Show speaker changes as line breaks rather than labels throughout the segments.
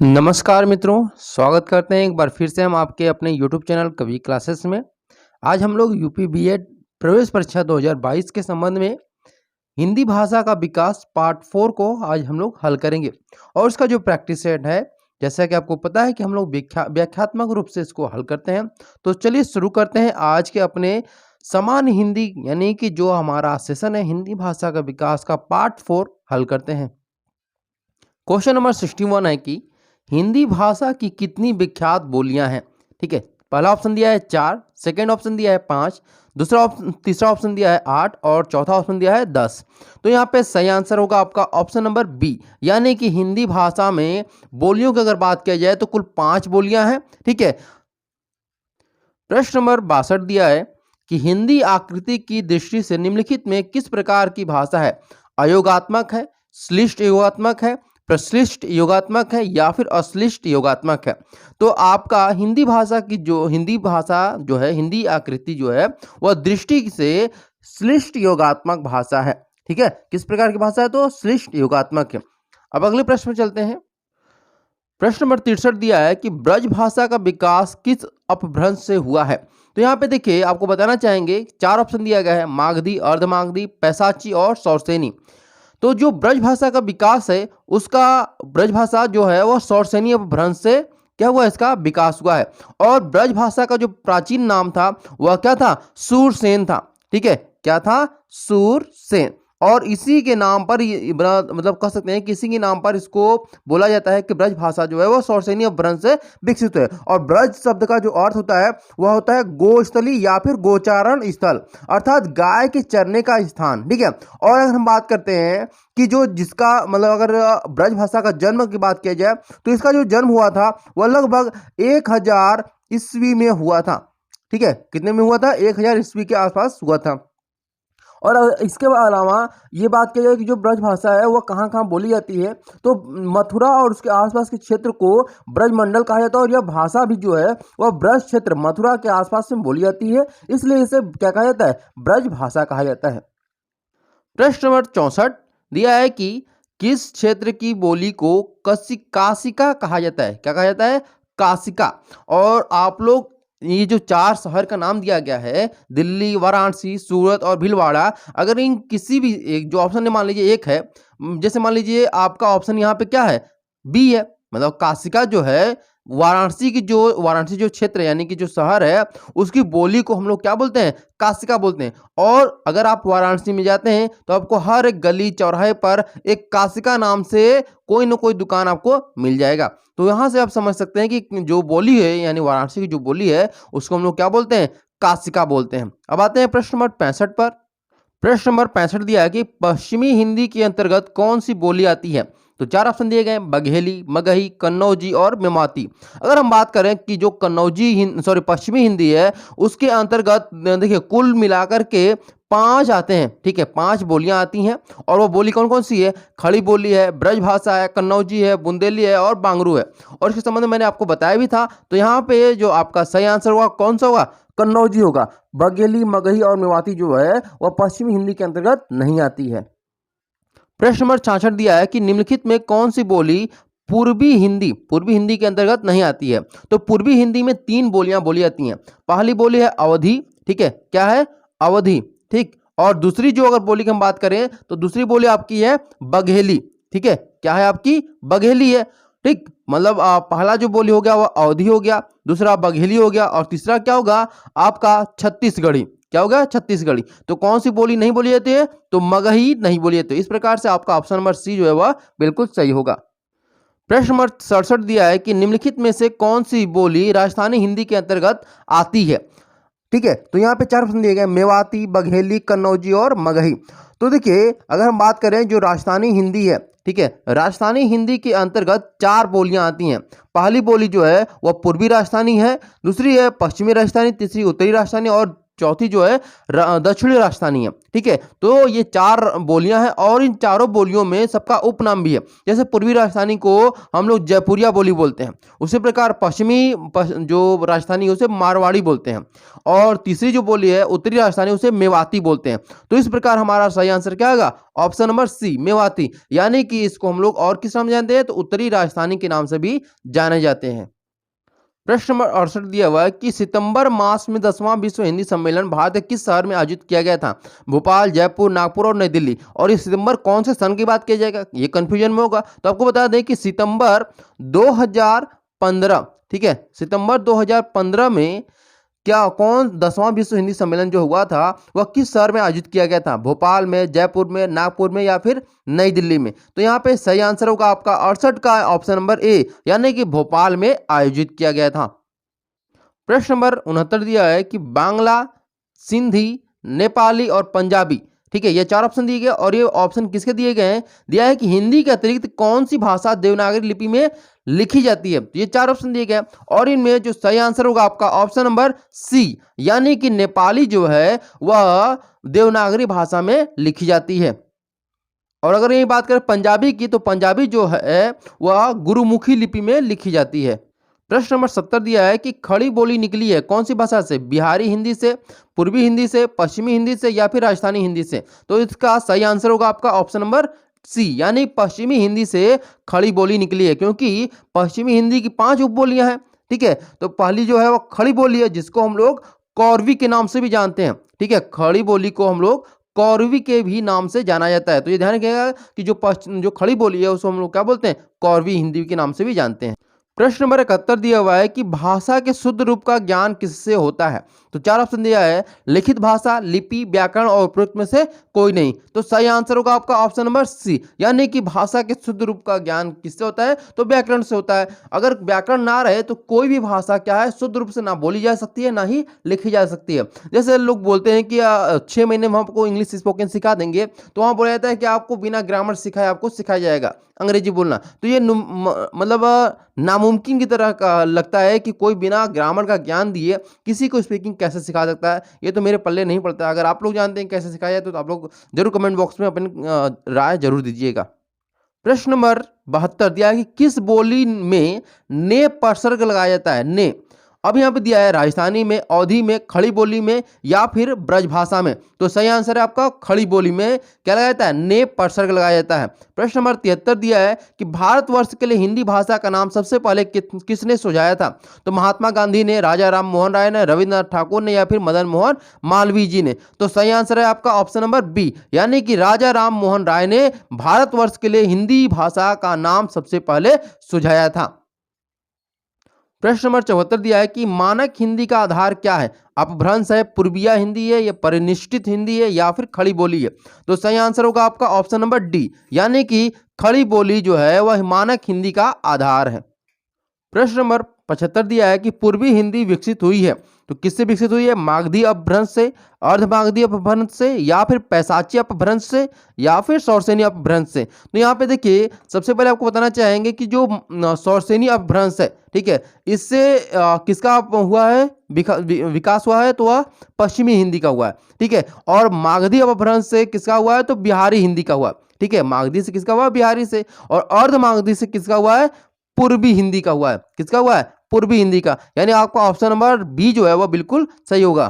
नमस्कार मित्रों, स्वागत करते हैं एक बार फिर से हम आपके अपने यूट्यूब चैनल कवि क्लासेस में। आज हम लोग यूपी बीएड प्रवेश परीक्षा 2022 के संबंध में हिंदी भाषा का विकास पार्ट 4 को आज हम लोग हल करेंगे और उसका जो प्रैक्टिस सेट है, जैसा कि आपको पता है कि हम लोग व्याख्यात्मक रूप से इसको हल करते हैं। तो चलिए शुरू करते हैं आज के अपने सामान्य हिंदी यानी कि जो हमारा सेशन है हिंदी भाषा का विकास का पार्ट 4 हल करते हैं। क्वेश्चन नंबर 61 है कि हिंदी भाषा की कितनी विख्यात बोलियां हैं। ठीक है, पहला ऑप्शन दिया है 4, सेकेंड ऑप्शन दिया है 5, तीसरा ऑप्शन दिया है 8 और चौथा ऑप्शन दिया है 10। तो यहाँ पे सही आंसर होगा आपका ऑप्शन नंबर बी, यानी कि हिंदी भाषा में बोलियों की अगर बात किया जाए तो कुल 5 बोलियां हैं। ठीक है, प्रश्न नंबर 62 दिया है कि हिंदी आकृति की दृष्टि से निम्नलिखित में किस प्रकार की भाषा है। अयोगात्मक है, श्लिष्ट योगात्मक है, प्रश्लिष्ट योगात्मक है या फिर अश्लिष्ट योगात्मक है। तो आपका हिंदी भाषा जो है हिंदी आकृति जो है वह दृष्टि से श्लिष्ट योगात्मक भाषा है। ठीक है, किस प्रकार की भाषा है तो श्लिष्ट योगात्मक है। अब अगले प्रश्न में चलते हैं। प्रश्न नंबर 63 दिया है कि ब्रज भाषा का विकास किस अपभ्रंश से हुआ है। तो यहाँ पे देखिए आपको बताना चाहेंगे, 4 ऑप्शन दिया गया है, मागधी, अर्धमागधी, पैसाची और सौरसेनी। तो जो ब्रज भाषा का विकास है उसका ब्रज भाषा जो है वह सौरसेनी अपभ्रंश से क्या हुआ, इसका विकास हुआ है। और ब्रज भाषा का जो प्राचीन नाम था वह क्या था, सूरसेन था। ठीक है, क्या था, सूरसेन। और इसी के नाम पर मतलब कह सकते हैं कि इसी के नाम पर इसको बोला जाता है कि ब्रज भाषा जो है वह सौरसेनी अपभ्रंश से विकसित है। और ब्रज शब्द का जो अर्थ होता है वह होता है गोस्थली या फिर गोचारण स्थल, अर्थात गाय के चरने का स्थान। ठीक है, और अगर हम बात करते हैं कि जो जिसका मतलब अगर ब्रज भाषा का जन्म की बात किया जाए तो इसका जो जन्म हुआ था वह लगभग 1000 ईस्वी में हुआ था। ठीक है, कितने में हुआ था, 1000 ईस्वी के आसपास हुआ था। और इसके अलावा ये बात की जाए कि जो ब्रज भाषा है वह कहाँ कहाँ बोली जाती है, तो मथुरा और उसके आसपास के क्षेत्र को ब्रज मंडल कहा जाता है। और यह भाषा भी जो है वह ब्रज क्षेत्र मथुरा के आसपास में बोली जाती है, इसलिए इसे क्या कहा जाता है, ब्रज भाषा कहा जाता है। प्रश्न नंबर 64 दिया है कि किस क्षेत्र की बोली को काशिका कहा जाता है। क्या कहा जाता है, काशिका। और आप लोग ये जो 4 शहर का नाम दिया गया है, दिल्ली, वाराणसी, सूरत और भीलवाड़ा, अगर इन किसी भी एक जो ऑप्शन मान लीजिए एक है, जैसे मान लीजिए आपका ऑप्शन यहाँ पे क्या है, बी है, मतलब काशिका जो है वाराणसी जो क्षेत्र यानी कि जो शहर है उसकी बोली को हम लोग क्या बोलते हैं, काशिका बोलते हैं। और अगर आप वाराणसी में जाते हैं तो आपको हर एक गली चौराहे पर एक काशिका नाम से कोई ना कोई दुकान आपको मिल जाएगा। तो यहाँ से आप समझ सकते हैं कि जो बोली है यानी वाराणसी की जो बोली है उसको हम लोग क्या बोलते हैं, काशिका बोलते हैं। अब आते हैं प्रश्न नंबर 65 पर। प्रश्न नंबर 65 दिया है कि पश्चिमी हिंदी के अंतर्गत कौन सी बोली आती है। तो 4 ऑप्शन दिए गए, बघेली, मगही, कन्नौजी और मेवाती। अगर हम बात करें कि जो पश्चिमी हिंदी है उसके अंतर्गत देखिए कुल मिलाकर के 5 आते हैं। ठीक है, 5 बोलियां आती हैं और वो बोली कौन कौन सी है, खड़ी बोली है, ब्रज भाषा है, कन्नौजी है, बुंदेली है और बांगरू है। और इसके संबंध में मैंने आपको बताया भी था। तो यहाँ पे जो आपका सही आंसर होगा कौन सा होगा, कन्नौजी होगा। बघेली, मगही और मेवाती जो है वह पश्चिमी हिंदी के अंतर्गत नहीं आती है। प्रश्न नंबर 66 दिया है कि निम्नलिखित में कौन सी बोली पूर्वी हिंदी के अंतर्गत नहीं आती है। तो पूर्वी हिंदी में 3 बोलियां बोली जाती हैं। पहली बोली है अवधी। ठीक है, क्या है, अवधी। ठीक, और दूसरी जो अगर बोली की हम बात करें तो दूसरी बोली आपकी है बघेली। ठीक है, क्या है आपकी, बघेली है। ठीक, मतलब पहला जो बोली हो गया वह अवधी हो गया, दूसरा बघेली हो गया और तीसरा क्या होगा आपका छत्तीसगढ़ी। क्या होगा, छत्तीसगढ़ी। तो कौन सी बोली नहीं बोली जाती है, तो मगही नहीं बोली जाती है। इस प्रकार से आपका ऑप्शन नंबर सी जो है वह बिल्कुल सही होगा। प्रश्न नंबर 67 दिया है कि निम्नलिखित में से कौन सी बोली राजस्थानी हिंदी के अंतर्गत आती है। ठीक है, तो यहाँ पे 4 ऑप्शन दिए गए, मेवाती, बघेली, कन्नौजी और मगही। तो देखिए अगर हम बात करें जो राजस्थानी हिंदी है, ठीक है, राजस्थानी हिंदी के अंतर्गत 4 बोलियां आती हैं। पहली बोली जो है वह पूर्वी राजस्थानी है, दूसरी है पश्चिमी राजस्थानी, तीसरी उत्तरी राजस्थानी और चौथी जो है दक्षिणी राजस्थानी है। ठीक है, तो ये 4 बोलियां हैं और इन चारों बोलियों में सबका उपनाम भी है। जैसे पूर्वी राजस्थानी को हम लोग जयपुरिया बोली बोलते हैं, उसी प्रकार पश्चिमी जो राजस्थानी है उसे मारवाड़ी बोलते हैं, और तीसरी जो बोली है उत्तरी राजस्थानी उसे मेवाती बोलते हैं। तो इस प्रकार हमारा सही आंसर क्या होगा? Option number C, Mewati. यानी कि इसको हम लोग और किस नाम से जानते हैं? तो उत्तरी राजस्थानी के नाम से भी जाने जाते हैं। प्रश्न नंबर 68 दिया हुआ है कि सितंबर मास में 10वां विश्व हिंदी सम्मेलन भारत के किस शहर में आयोजित किया गया था? भोपाल, जयपुर, नागपुर और नई दिल्ली। और ये सितंबर कौन से सन की बात किया जाएगा? ये कंफ्यूजन में होगा, तो आपको बता दें कि सितंबर 2015, ठीक है, सितंबर 2015 में क्या कौन 10वां विश्व हिंदी सम्मेलन जो हुआ था वह किस शहर में आयोजित किया गया था? भोपाल में, जयपुर में, नागपुर में या फिर नई दिल्ली में? तो यहाँ पे सही आंसर होगा आपका 68 का ऑप्शन नंबर ए, यानी कि भोपाल में आयोजित किया गया था। प्रश्न नंबर 69 दिया है कि बांग्ला, सिंधी, नेपाली और पंजाबी, ठीक है, ये 4 ऑप्शन दिए गए और ये ऑप्शन किसके दिए गए हैं? दिया है कि हिंदी के अतिरिक्त कौन सी भाषा देवनागरी लिपि में लिखी जाती है। तो ये 4 ऑप्शन दिए गए और इनमें जो सही आंसर होगा आपका ऑप्शन नंबर सी, यानी कि नेपाली जो है वह देवनागरी भाषा में लिखी जाती है। और अगर यही बात करें पंजाबी की, तो पंजाबी जो है वह गुरुमुखी लिपि में लिखी जाती है। प्रश्न नंबर 70 दिया है कि खड़ी बोली निकली है कौन सी भाषा से? बिहारी हिंदी से, पूर्वी हिंदी से, पश्चिमी हिंदी से या फिर राजस्थानी हिंदी से? तो इसका सही आंसर होगा आपका ऑप्शन नंबर सी, यानी पश्चिमी हिंदी से खड़ी बोली निकली है, क्योंकि पश्चिमी हिंदी की 5 उपबोलियां हैं। ठीक है, तो पहली जो है वो खड़ी बोली है जिसको हम लोग कौरवी के नाम से भी जानते हैं। ठीक है, खड़ी बोली को हम लोग कौरवी के भी नाम से जाना जाता है। तो ये ध्यान रखिएगा कि जो खड़ी बोली है उसको हम लोग क्या बोलते हैं? कौरवी हिंदी के नाम से भी जानते हैं। प्रश्न नंबर 71 दिया हुआ है कि भाषा के शुद्ध रूप का ज्ञान किससे होता है? तो 4 ऑप्शन दिया है, लिखित भाषा, लिपि, व्याकरण और उपयुक्त में से कोई नहीं। तो सही आंसर होगा आपका ऑप्शन नंबर सी, यानी कि भाषा के शुद्ध रूप का ज्ञान किससे होता है? तो व्याकरण से होता है। अगर व्याकरण ना रहे तो कोई भी भाषा क्या है? शुद्ध रूप से ना बोली जा सकती है ना ही लिखी जा सकती है। जैसे लोग बोलते हैं कि 6 महीने में आपको इंग्लिश स्पोकन सिखा देंगे, तो वहाँ बोला जाता है कि आपको बिना ग्रामर सिखाए आपको सिखाया जाएगा अंग्रेजी बोलना। तो ये मतलब नामुमकिन की तरह का लगता है कि कोई बिना ग्रामर का ज्ञान दिए किसी को स्पीकिंग कैसे सिखा सकता है। ये तो मेरे पल्ले नहीं पड़ता। अगर आप लोग जानते हैं कैसे सिखाया जाए तो आप लोग जरूर कमेंट बॉक्स में अपनी राय जरूर दीजिएगा। प्रश्न नंबर 72 दिया है कि किस बोली में ने प्रसर्ग लगाया जाता है? ने। अब यहाँ पे दिया है राजस्थानी में, अवधी में, खड़ी बोली में या फिर ब्रजभाषा में। तो सही आंसर है आपका खड़ी बोली में क्या लगाया जाता है? ने प्रसर्ग लगाया जाता है। प्रश्न नंबर 73 दिया है कि भारतवर्ष के लिए हिंदी भाषा का नाम सबसे पहले किसने सुझाया था? तो महात्मा गांधी ने, राजा राम मोहन राय ने, रविन्द्रनाथ ठाकुर ने या फिर मदन मोहन मालवीय जी ने? तो सही आंसर है आपका ऑप्शन नंबर बी, यानी कि राजा राम मोहन राय ने भारतवर्ष के लिए हिंदी भाषा का नाम सबसे पहले सुझाया था। प्रश्न नंबर 74 दिया है कि मानक हिंदी का आधार क्या है? अपभ्रंश है, पूर्विया हिंदी है, या परिनिष्ठित हिंदी है या फिर खड़ी बोली है? तो सही आंसर होगा आपका ऑप्शन नंबर डी, यानी कि खड़ी बोली जो है वह मानक हिंदी का आधार है। प्रश्न नंबर 75 दिया है कि पूर्वी हिंदी विकसित हुई है, तो किससे विकसित हुई है? मागधी अपभ्रंश से, अर्धमागधी अपभ्रंश से या फिर पैसाची अपभ्रंश से या फिर सौरसेनी अपभ्रंश से? तो यहाँ पे देखिए सबसे पहले आपको बताना चाहेंगे कि जो सौरसेनी अपभ्रंश है, ठीक है, इससे किसका हुआ है विकास हुआ है? तो वह पश्चिमी हिंदी का हुआ है। ठीक है, और मागधी अपभ्रंश से किसका हुआ है? तो बिहारी हिंदी का हुआ है। ठीक है, मागधी से किसका हुआ? बिहारी से। और अर्धमागधी से किसका हुआ है? पूर्वी हिंदी का हुआ है। किसका हुआ है? पूर्वी हिंदी का। यानी आपका ऑप्शन नंबर बी जो है वह बिल्कुल सही होगा।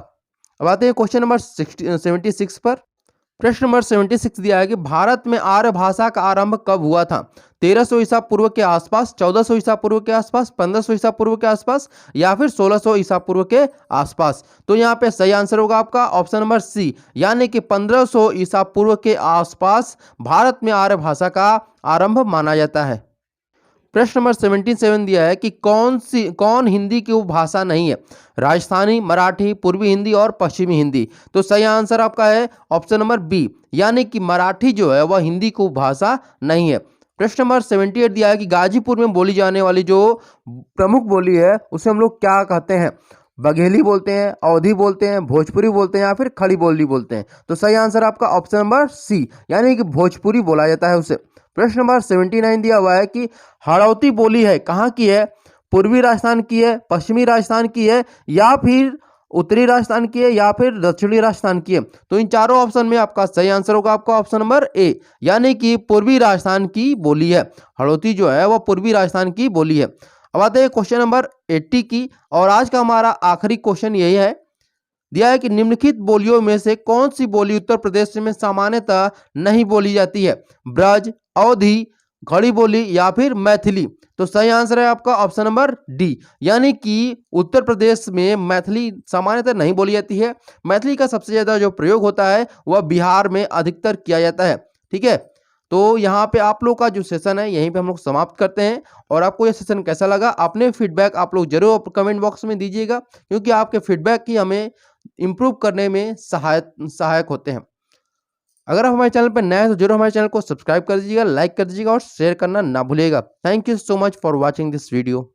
अब आते हैं क्वेश्चन नंबर 76 पर। प्रश्न नंबर 76 दिया है कि भारत में आर्य भाषा का आरंभ कब हुआ था? 1300 ईसा पूर्व के आसपास, 1400 ईसा पूर्व के आसपास, 1500 ईसा पूर्व के आसपास या फिर 1600 ईसा पूर्व के आसपास? तो यहाँ पे सही आंसर होगा आपका ऑप्शन नंबर सी, यानी कि 1500 ईसा पूर्व के आसपास भारत में आर्य भाषा का आरंभ माना जाता है। प्रश्न नंबर 77 दिया है कि कौन हिंदी की उपभाषा नहीं है? राजस्थानी, मराठी, पूर्वी हिंदी और पश्चिमी हिंदी? तो सही आंसर आपका है ऑप्शन नंबर बी, यानी कि मराठी जो है वह हिंदी की उपभाषा नहीं है। प्रश्न नंबर 78 दिया है कि गाजीपुर में बोली जाने वाली जो प्रमुख बोली है उसे हम लोग क्या कहते हैं? बघेली बोलते हैं, अवधी बोलते हैं, भोजपुरी बोलते हैं या फिर खड़ी बोली बोलते हैं? तो सही आंसर आपका ऑप्शन नंबर सी, यानी कि भोजपुरी बोला जाता है उसे। प्रश्न नंबर 79 दिया हुआ है कि हाड़ौती बोली है कहाँ की है? पूर्वी राजस्थान की है, पश्चिमी राजस्थान की है या फिर उत्तरी राजस्थान की है या फिर दक्षिणी राजस्थान की है? तो इन चारों ऑप्शन में आपका सही आंसर होगा आपका ऑप्शन नंबर ए, यानी कि पूर्वी राजस्थान की बोली है। हड़ौती जो है वो पूर्वी राजस्थान की बोली है। अब आते हैं क्वेश्चन नंबर 80 की, और आज का हमारा आखिरी क्वेश्चन यही है, दिया है कि निम्नलिखित बोलियों में से कौन सी बोली उत्तर प्रदेश में सामान्यतः नहीं बोली जाती है? ब्रज, अवधी, खड़ी बोली या फिर मैथिली? तो सही आंसर है आपका ऑप्शन नंबर डी, यानी कि उत्तर प्रदेश में मैथिली सामान्यतः नहीं बोली जाती है। मैथिली का सबसे ज्यादा जो प्रयोग होता है वह बिहार में अधिकतर किया जाता है। ठीक है, तो यहाँ पे आप लोग का जो सेशन है यहीं पे हम लोग समाप्त करते हैं। और आपको ये सेशन कैसा लगा, अपने फीडबैक आप लोग जरूर कमेंट बॉक्स में दीजिएगा, क्योंकि आपके फीडबैक ही हमें इम्प्रूव करने में सहायक होते हैं। अगर आप हमारे चैनल पर नए हैं तो जरूर हमारे चैनल को सब्सक्राइब कर दीजिएगा, लाइक कर दीजिएगा और शेयर करना ना भूलिएगा। Thank you so much for watching this video.